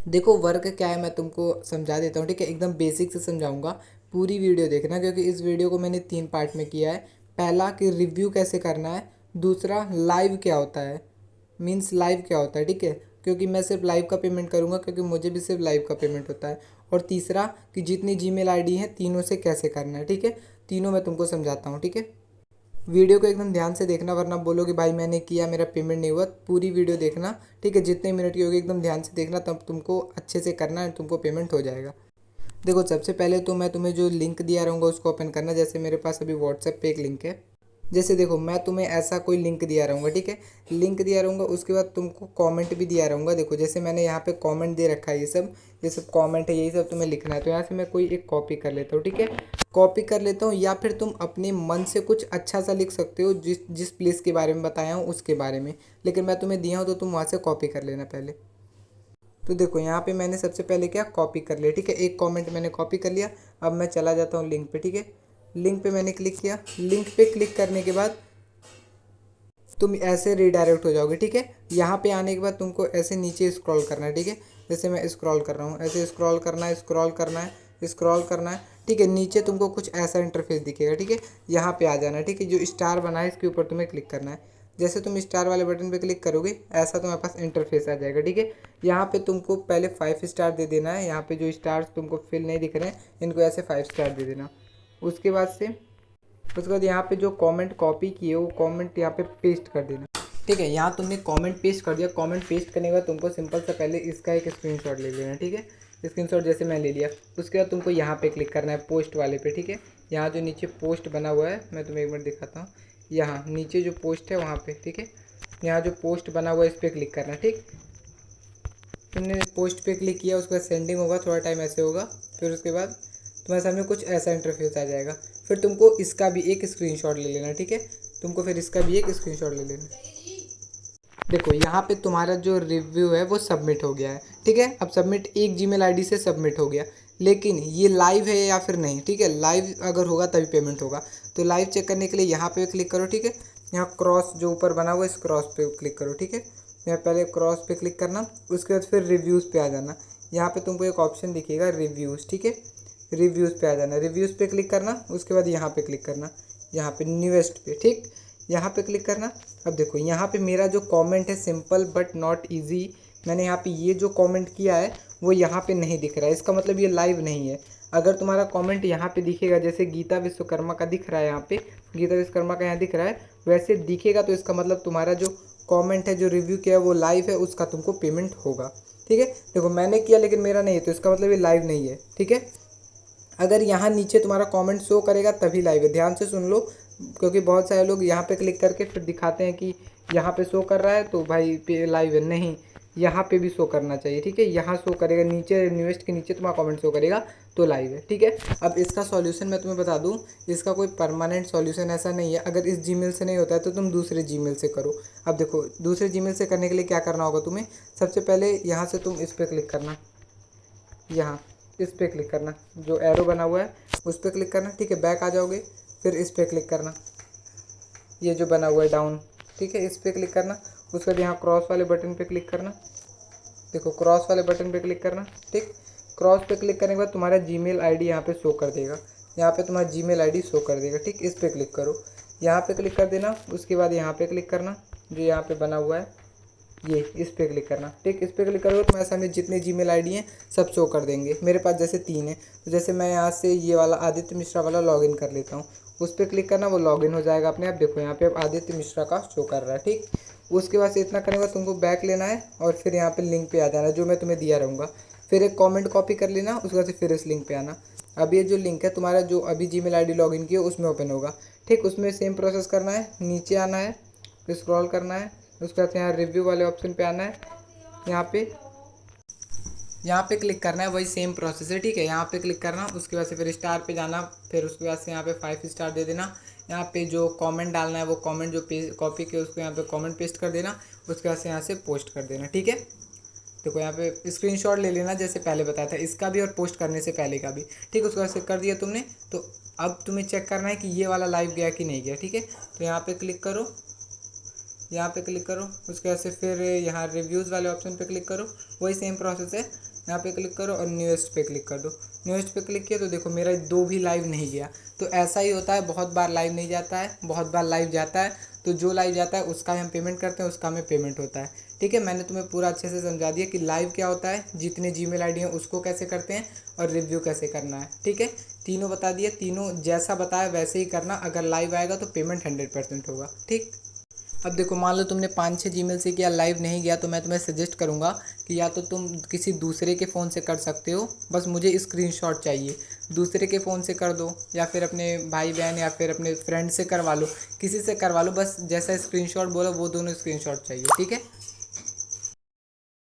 देखो वर्क क्या है मैं तुमको समझा देता हूँ, ठीक है। एकदम बेसिक से समझाऊंगा, पूरी वीडियो देखना क्योंकि इस वीडियो को मैंने 3 पार्ट में किया है। पहला कि रिव्यू कैसे करना है, दूसरा लाइव क्या होता है, मीन्स लाइव क्या होता है, ठीक है। क्योंकि मैं सिर्फ लाइव का पेमेंट करूँगा क्योंकि मुझे भी सिर्फ लाइव का पेमेंट होता है। और तीसरा कि जितनी जीमेल आईडी है तीनों से कैसे करना है, ठीक है। तीनों मैं तुमको समझाता हूँ, ठीक है। वीडियो को एकदम ध्यान से देखना वरना बोलोगे भाई मैंने किया मेरा पेमेंट नहीं हुआ। पूरी वीडियो देखना, ठीक है। जितने मिनट की होगी एकदम ध्यान से देखना, तब तुमको अच्छे से करना है, तुमको पेमेंट हो जाएगा। देखो सबसे पहले तो मैं तुम्हें जो लिंक दिया रहूँगा उसको ओपन करना। जैसे मेरे पास अभी व्हाट्सएप पे एक लिंक है। जैसे देखो मैं तुम्हें ऐसा कोई लिंक दिया रहूँगा, ठीक है। लिंक दिया रहूँगा, उसके बाद तुमको कमेंट भी दिया रहूँगा। देखो जैसे मैंने यहाँ पे कमेंट दे रखा है, ये सब कमेंट है, यही सब तुम्हें लिखना है। तो यहाँ से मैं कोई एक कॉपी कर लेता हूँ, ठीक है। कॉपी कर लेता हूँ, या फिर तुम अपने मन से कुछ अच्छा सा लिख सकते हो, जिस जिस प्लेस के बारे में बताया हूँ उसके बारे में। लेकिन मैं तुम्हें दिया हूँ तो तुम वहाँ से कॉपी कर लेना पहले। तो देखो यहाँ पे मैंने सबसे पहले क्या कॉपी कर लिया, ठीक है। एक कमेंट मैंने कॉपी कर लिया। अब मैं चला जाता हूँ लिंक पे, ठीक है। लिंक पे मैंने क्लिक किया। लिंक पे क्लिक करने के बाद तुम ऐसे रीडायरेक्ट हो जाओगे, ठीक है। यहाँ पे आने के बाद तुमको ऐसे नीचे स्क्रॉल करना है, ठीक है। जैसे मैं स्क्रॉल कर रहा हूँ, ऐसे स्क्रॉल करना है, स्क्रॉल करना है, स्क्रॉल करना है, ठीक है। नीचे तुमको कुछ ऐसा इंटरफेस दिखेगा, ठीक है। यहाँ पे आ जाना है, ठीक है। जो स्टार बना है इसके ऊपर तुम्हें क्लिक करना है। जैसे तुम स्टार वाले बटन पे क्लिक करोगे ऐसा तुम्हारे पास इंटरफेस आ जाएगा, ठीक है। यहाँ पे तुमको पहले 5 स्टार दे देना है। यहाँ पे जो स्टार्स तुमको फिल नहीं दिख रहे हैं इनको ऐसे 5 स्टार दे देना। उसके बाद से उसके बाद यहाँ पे जो कमेंट कॉपी किए वो कमेंट यहाँ पे पेस्ट कर देना, ठीक है। यहाँ तुमने कमेंट पेस्ट कर दिया। कमेंट पेस्ट करने के बाद तुमको सिंपल सा पहले इसका एक स्क्रीनशॉट ले लेना, ठीक है। स्क्रीनशॉट जैसे मैं ले लिया, उसके बाद तुमको यहाँ पे क्लिक करना है पोस्ट वाले पे, ठीक है। यहाँ जो नीचे पोस्ट बना हुआ है मैं तुम्हें एक बार दिखाता हूँ। यहाँ नीचे जो पोस्ट है वहाँ पे, ठीक है। यहाँ जो पोस्ट बना हुआ है इस पर क्लिक करना, ठीक। तुमने पोस्ट पे क्लिक किया, उसके बाद सेंडिंग होगा, थोड़ा टाइम ऐसे होगा। फिर उसके बाद तुम्हारे सामने कुछ ऐसा इंटरफेस आ जाएगा। फिर तुमको इसका भी एक स्क्रीनशॉट ले लेना, ठीक है। तुमको फिर इसका भी एक स्क्रीनशॉट ले लेना। देखो यहाँ पे तुम्हारा जो रिव्यू है वो सबमिट हो गया है, ठीक है। अब सबमिट एक जीमेल आईडी से सबमिट हो गया, लेकिन ये लाइव है या फिर नहीं, ठीक है। लाइव अगर होगा तभी पेमेंट होगा। तो लाइव चेक करने के लिए यहाँ पे क्लिक करो, ठीक है। यहाँ क्रॉस जो ऊपर बना हुआ है इस क्रॉस पे क्लिक करो, ठीक है। यहाँ पहले क्रॉस पे क्लिक करना, उसके बाद फिर रिव्यूज़ पे आ जाना। यहाँ पे तुमको एक ऑप्शन दिखेगा रिव्यूज़, ठीक है। रिव्यूज़ पे आ जाना, रिव्यूज़ पे क्लिक करना, उसके बाद यहाँ पे क्लिक करना, यहाँ पे न्यूएस्ट पे, ठीक। यहाँ पे क्लिक करना। अब देखो यहाँ पे मेरा जो कमेंट है सिंपल बट नॉट इजी, मैंने यहाँ पे ये जो कमेंट किया है वो यहाँ पे नहीं दिख रहा है। इसका मतलब ये लाइव नहीं है। अगर तुम्हारा कमेंट यहाँ पे दिखेगा, जैसे गीता विश्वकर्मा का दिख रहा है, यहाँ पे गीता विश्वकर्मा का यहाँ दिख रहा है, वैसे दिखेगा तो इसका मतलब तुम्हारा जो कमेंट है, जो रिव्यू किया है वो लाइव है, उसका तुमको पेमेंट होगा, ठीक है। देखो मैंने किया लेकिन मेरा नहीं है, तो इसका मतलब ये लाइव नहीं है, ठीक है। अगर यहाँ नीचे तुम्हारा कमेंट शो करेगा तभी लाइव है, ध्यान से सुन लो। क्योंकि बहुत सारे लोग यहाँ पे क्लिक करके फिर दिखाते हैं कि यहाँ पे शो कर रहा है तो भाई पे लाइव है, नहीं। यहाँ पे भी शो करना चाहिए, ठीक है। यहाँ शो करेगा नीचे, न्यूएस्ट के नीचे तुम्हारा कमेंट शो करेगा तो लाइव है, ठीक है। अब इसका सॉल्यूशन मैं तुम्हें बता दूँ, इसका कोई परमानेंट सॉल्यूशन ऐसा नहीं है। अगर इस जीमेल से नहीं होता है तो तुम दूसरे जीमेल से करो। अब देखो दूसरे जीमेल से करने के लिए क्या करना होगा तुम्हें, सबसे पहले यहाँ से तुम इस पर क्लिक करना, यहाँ इस पर क्लिक करना, जो एरो बना हुआ है उस पर क्लिक करना, ठीक है। बैक आ जाओगे, फिर इस पर क्लिक करना, ये जो बना हुआ है डाउन, ठीक है, इस पर क्लिक करना। उसके बाद यहाँ क्रॉस वाले बटन पे क्लिक करना, देखो क्रॉस वाले बटन पे क्लिक करना, ठीक। क्रॉस पे क्लिक करने के बाद तुम्हारा जीमेल आईडी यहाँ पे शो कर देगा, यहाँ पे तुम्हारा जीमेल आईडी शो कर देगा, ठीक। इस पर क्लिक करो, यहाँ पे क्लिक कर देना। उसके बाद यहाँ पे क्लिक करना, जो यहाँ पे बना हुआ है ये, इस पर क्लिक करना, ठीक। इस पर क्लिक करोगे तो मेरे सामने जितने जीमेल आईडी हैं सब शो कर देंगे। मेरे पास जैसे 3 है, तो जैसे मैं यहाँ से ये वाला आदित्य मिश्रा वाला लॉगिन कर लेता हूँ। उस पर क्लिक करना, वो लॉगिन हो जाएगा अपने आप। देखो यहाँ पे अब आदित्य मिश्रा का शो कर रहा है, ठीक। उसके बाद से इतना करने के बाद तुमको बैक लेना है और फिर यहाँ पे लिंक पे आ जाना जो मैं तुम्हें दिया रहूँगा। फिर एक कमेंट कॉपी कर लेना, उसके बाद से फिर इस लिंक पे आना। अब ये जो लिंक है तुम्हारा, जो अभी जीमेल आईडी लॉगिन की है उसमें ओपन होगा, ठीक। उसमें सेम प्रोसेस करना है, नीचे आना है, फिर स्क्रॉल करना है, उसके बाद यहाँ रिव्यू वाले ऑप्शन पे आना है, यहाँ पे क्लिक करना है, वही सेम प्रोसेस है, ठीक है। यहाँ पे क्लिक करना, उसके बाद से फिर स्टार पे जाना, फिर उसके बाद से यहाँ पे 5 स्टार दे देना। यहाँ पे जो कमेंट डालना है वो कमेंट जो पेज कॉपी किया उसको यहाँ पे कमेंट पेस्ट कर देना। उसके बाद से यहाँ से पोस्ट कर देना, ठीक है। देखो यहाँ पे स्क्रीनशॉट ले लेना जैसे पहले बताया था, इसका भी और पोस्ट करने से पहले का भी, ठीक। उसके बाद से कर दिया तुमने, तो अब तुम्हें चेक करना है कि ये वाला लाइव गया कि नहीं गया, ठीक है। तो यहाँ पे क्लिक करो, यहाँ पे क्लिक करो, उसके बाद से फिर यहाँ रिव्यूज़ वाले ऑप्शन पे क्लिक करो, वही सेम प्रोसेस है। यहाँ पे क्लिक करो और न्यूएस्ट पे क्लिक कर दो। न्यूएस्ट पे क्लिक किया तो देखो मेरा 2 भी लाइव नहीं गया। तो ऐसा ही होता है, बहुत बार लाइव नहीं जाता है, बहुत बार लाइव जाता है। तो जो लाइव जाता है उसका हम पेमेंट करते हैं, उसका हमें पेमेंट होता है। ठीक है, मैंने तुम्हें पूरा अच्छे से समझा दिया कि लाइव क्या होता है, जितने जीमेल आईडी हैं उसको कैसे करते हैं और रिव्यू कैसे करना है। ठीक है, तीनों बता दिए, तीनों जैसा बताया वैसे ही करना। अगर लाइव आएगा तो पेमेंट 100% होगा। ठीक, अब देखो मान लो तुमने 5-6 जीमेल से किया, लाइव नहीं गया, तो मैं तुम्हें सजेस्ट करूँगा कि या तो तुम किसी दूसरे के फ़ोन से कर सकते हो, बस मुझे स्क्रीनशॉट चाहिए, दूसरे के फ़ोन से कर दो, या फिर अपने भाई बहन या फिर अपने फ्रेंड से करवा लो, किसी से करवा लो, बस जैसा स्क्रीनशॉट बोलो वो दोनों स्क्रीनशॉट चाहिए। ठीक है।